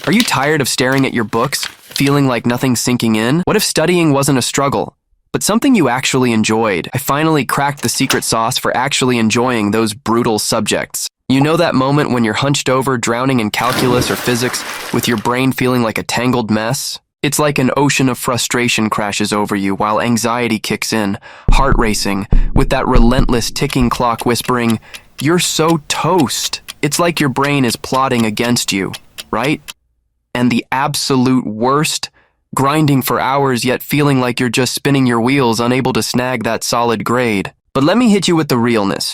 Are you tired of staring at your books, feeling like nothing's sinking in? What if studying wasn't a struggle, but something you actually enjoyed? I finally cracked the secret sauce for actually enjoying those brutal subjects. You know that moment when you're hunched over, drowning in calculus or physics, with your brain feeling like a tangled mess? It's like an ocean of frustration crashes over you while anxiety kicks in, heart racing, with that relentless ticking clock whispering, "You're so toast." It's like your brain is plotting against you, right? And the absolute worst, grinding for hours yet feeling like you're just spinning your wheels, unable to snag that solid grade. But let me hit you with the realness.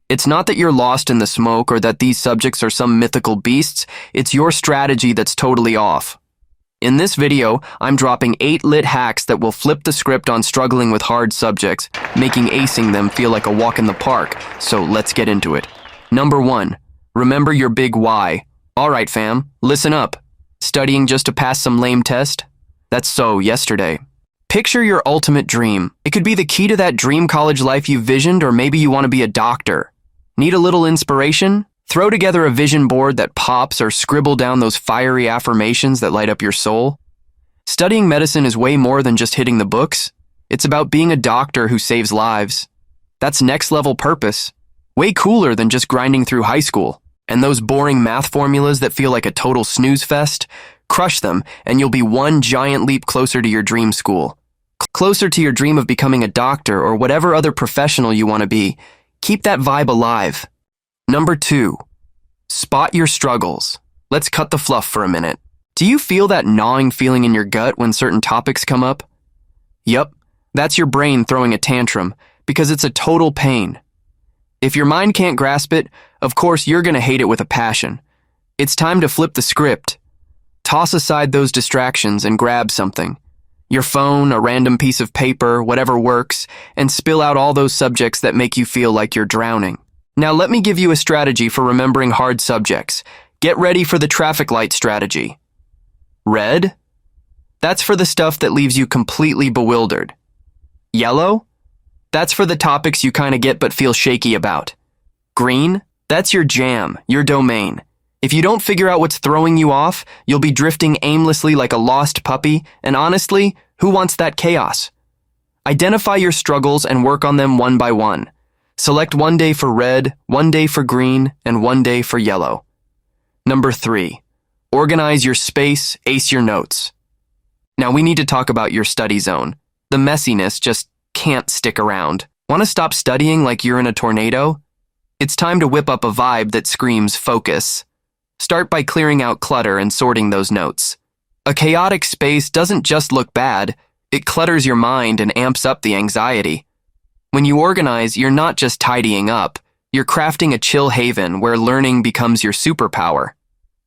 It's not that you're lost in the smoke or that these subjects are some mythical beasts, it's your strategy that's totally off. In this video, I'm dropping 8 lit hacks that will flip the script on struggling with hard subjects, making acing them feel like a walk in the park, so let's get into it. Number 1. Remember your big why. Alright fam, listen up. Studying just to pass some lame test? That's so yesterday. Picture your ultimate dream. It could be the key to that dream college life you visioned, or maybe you want to be a doctor. Need a little inspiration? Throw together a vision board that pops or scribble down those fiery affirmations that light up your soul. Studying medicine is way more than just hitting the books. It's about being a doctor who saves lives. That's next level purpose. Way cooler than just grinding through high school. And those boring math formulas that feel like a total snooze fest, crush them and you'll be one giant leap closer to your dream school. Closer to your dream of becoming a doctor or whatever other professional you want to be. Keep that vibe alive. Number 2. Spot your struggles. Let's cut the fluff for a minute. Do you feel that gnawing feeling in your gut when certain topics come up? Yup, that's your brain throwing a tantrum because it's a total pain. If your mind can't grasp it, of course you're going to hate it with a passion. It's time to flip the script. Toss aside those distractions and grab something. Your phone, a random piece of paper, whatever works, and spill out all those subjects that make you feel like you're drowning. Now let me give you a strategy for remembering hard subjects. Get ready for the traffic light strategy. Red? That's for the stuff that leaves you completely bewildered. Yellow? That's for the topics you kind of get but feel shaky about. Green? That's your jam, your domain. If you don't figure out what's throwing you off, you'll be drifting aimlessly like a lost puppy, and honestly, who wants that chaos? Identify your struggles and work on them one by one. Select one day for red, one day for green, and one day for yellow. Number 3. Organize your space, ace your notes. Now we need to talk about your study zone. The messiness just can't stick around. Want to stop studying like you're in a tornado? It's time to whip up a vibe that screams focus. Start by clearing out clutter and sorting those notes. A chaotic space doesn't just look bad, it clutters your mind and amps up the anxiety. When you organize, you're not just tidying up, you're crafting a chill haven where learning becomes your superpower.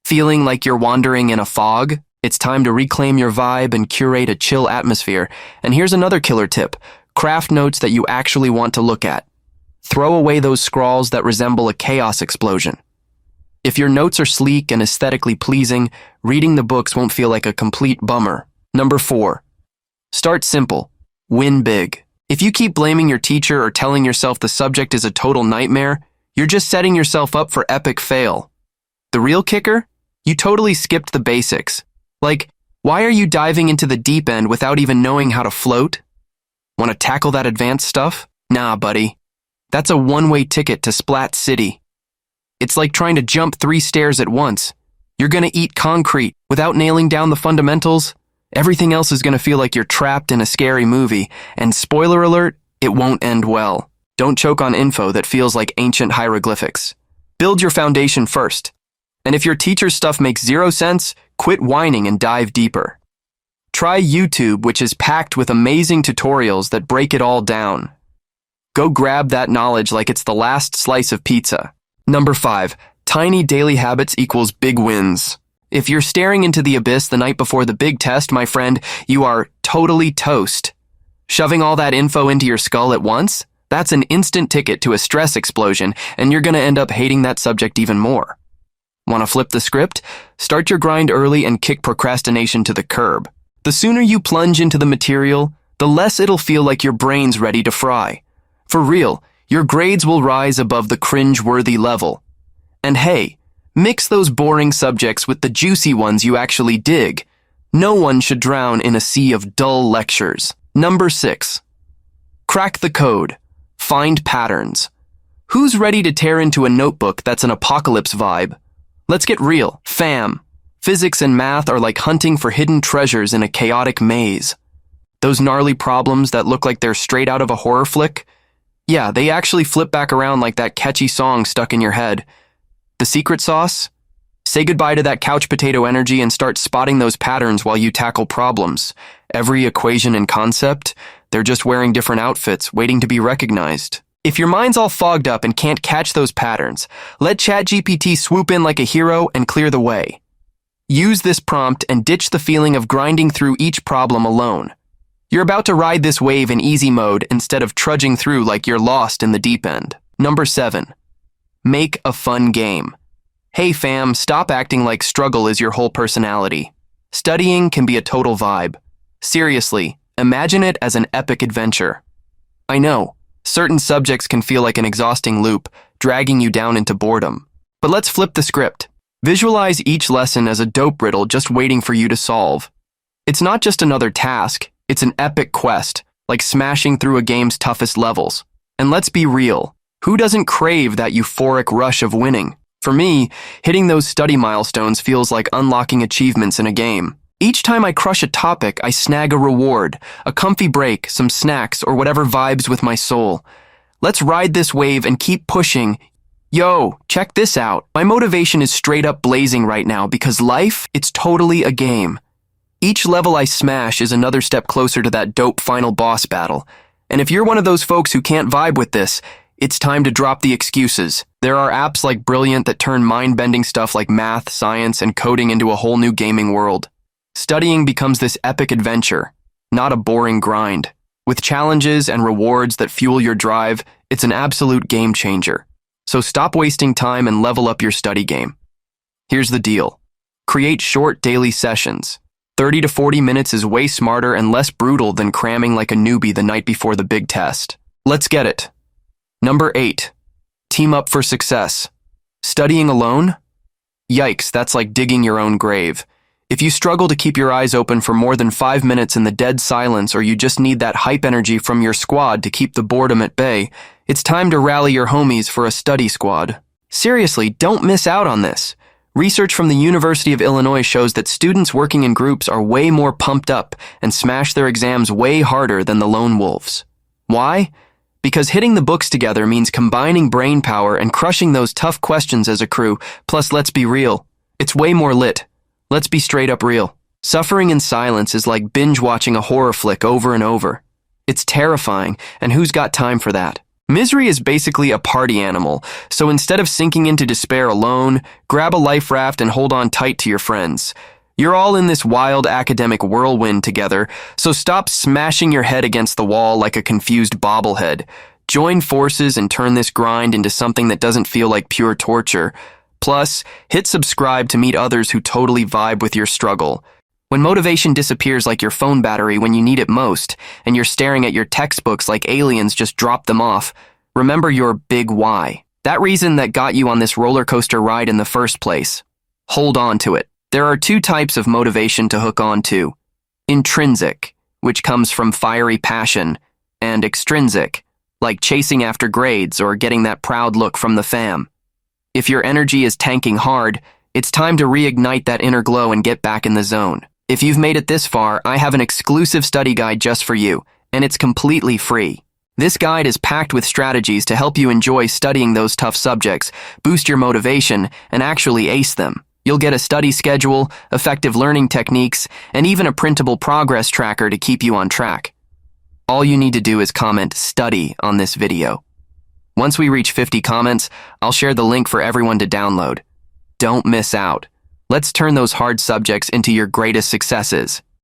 Feeling like you're wandering in a fog? It's time to reclaim your vibe and curate a chill atmosphere. And here's another killer tip. Craft notes that you actually want to look at. Throw away those scrawls that resemble a chaos explosion. If your notes are sleek and aesthetically pleasing, reading the books won't feel like a complete bummer. Number 4. Start simple. Win big. If you keep blaming your teacher or telling yourself the subject is a total nightmare, you're just setting yourself up for epic fail. The real kicker? You totally skipped the basics. Like, why are you diving into the deep end without even knowing how to float? Want to tackle that advanced stuff? Nah, buddy. That's a one-way ticket to Splat City. It's like trying to jump 3 stairs at once. You're gonna eat concrete without nailing down the fundamentals. Everything else is gonna feel like you're trapped in a scary movie, and spoiler alert, it won't end well. Don't choke on info that feels like ancient hieroglyphics. Build your foundation first. And if your teacher's stuff makes 0 sense, quit whining and dive deeper. Try YouTube, which is packed with amazing tutorials that break it all down. Go grab that knowledge like it's the last slice of pizza. Number 5. Tiny daily habits equals big wins. If you're staring into the abyss the night before the big test, my friend, you are totally toast. Shoving all that info into your skull at once? That's an instant ticket to a stress explosion, and you're gonna end up hating that subject even more. Want to flip the script? Start your grind early and kick procrastination to the curb. The sooner you plunge into the material, the less it'll feel like your brain's ready to fry. For real, your grades will rise above the cringe-worthy level. And hey, Mix those boring subjects with the juicy ones you actually dig. No one should drown in a sea of dull lectures. Number 6. Crack the code. Find patterns. Who's ready to tear into a notebook that's an apocalypse vibe? Let's get real, fam. Physics and math are like hunting for hidden treasures in a chaotic maze. Those gnarly problems that look like they're straight out of a horror flick? Yeah, they actually flip back around like that catchy song stuck in your head. The secret sauce? Say goodbye to that couch potato energy and start spotting those patterns while you tackle problems. Every equation and concept, they're just wearing different outfits, waiting to be recognized. If your mind's all fogged up and can't catch those patterns, let ChatGPT swoop in like a hero and clear the way. Use this prompt and ditch the feeling of grinding through each problem alone. You're about to ride this wave in easy mode instead of trudging through like you're lost in the deep end. Number 7. Make a fun game. Hey fam, stop acting like struggle is your whole personality. Studying can be a total vibe. Seriously, imagine it as an epic adventure. I know, certain subjects can feel like an exhausting loop, dragging you down into boredom. But let's flip the script. Visualize each lesson as a dope riddle just waiting for you to solve. It's not just another task, it's an epic quest, like smashing through a game's toughest levels. And let's be real, who doesn't crave that euphoric rush of winning? For me, hitting those study milestones feels like unlocking achievements in a game. Each time I crush a topic, I snag a reward, a comfy break, some snacks, or whatever vibes with my soul. Let's ride this wave and keep pushing. Yo, check this out. My motivation is straight up blazing right now because life, it's totally a game. Each level I smash is another step closer to that dope final boss battle. And if you're one of those folks who can't vibe with this, it's time to drop the excuses. There are apps like Brilliant that turn mind-bending stuff like math, science, and coding into a whole new gaming world. Studying becomes this epic adventure, not a boring grind. With challenges and rewards that fuel your drive, it's an absolute game changer. So stop wasting time and level up your study game. Here's the deal. Create short daily sessions. 30 to 40 minutes is way smarter and less brutal than cramming like a newbie the night before the big test. Let's get it. Number 8. Team up for success. Studying alone? Yikes, that's like digging your own grave. If you struggle to keep your eyes open for more than 5 minutes in the dead silence, or you just need that hype energy from your squad to keep the boredom at bay, it's time to rally your homies for a study squad. Seriously, don't miss out on this. Research from the University of Illinois shows that students working in groups are way more pumped up and smash their exams way harder than the lone wolves. Why? Because hitting the books together means combining brain power and crushing those tough questions as a crew. Plus, let's be real, it's way more lit. Let's be straight up real. Suffering in silence is like binge-watching a horror flick over and over. It's terrifying, and who's got time for that? Misery is basically a party animal, so instead of sinking into despair alone, grab a life raft and hold on tight to your friends. You're all in this wild academic whirlwind together, so stop smashing your head against the wall like a confused bobblehead. Join forces and turn this grind into something that doesn't feel like pure torture. Plus, hit subscribe to meet others who totally vibe with your struggle. When motivation disappears like your phone battery when you need it most, and you're staring at your textbooks like aliens just dropped them off, remember your big why. That reason that got you on this roller coaster ride in the first place. Hold on to it. There are 2 types of motivation to hook on to. Intrinsic, which comes from fiery passion, and extrinsic, like chasing after grades or getting that proud look from the fam. If your energy is tanking hard, it's time to reignite that inner glow and get back in the zone. If you've made it this far, I have an exclusive study guide just for you, and it's completely free. This guide is packed with strategies to help you enjoy studying those tough subjects, boost your motivation, and actually ace them. You'll get a study schedule, effective learning techniques, and even a printable progress tracker to keep you on track. All you need to do is comment "study" on this video. Once we reach 50 comments, I'll share the link for everyone to download. Don't miss out. Let's turn those hard subjects into your greatest successes.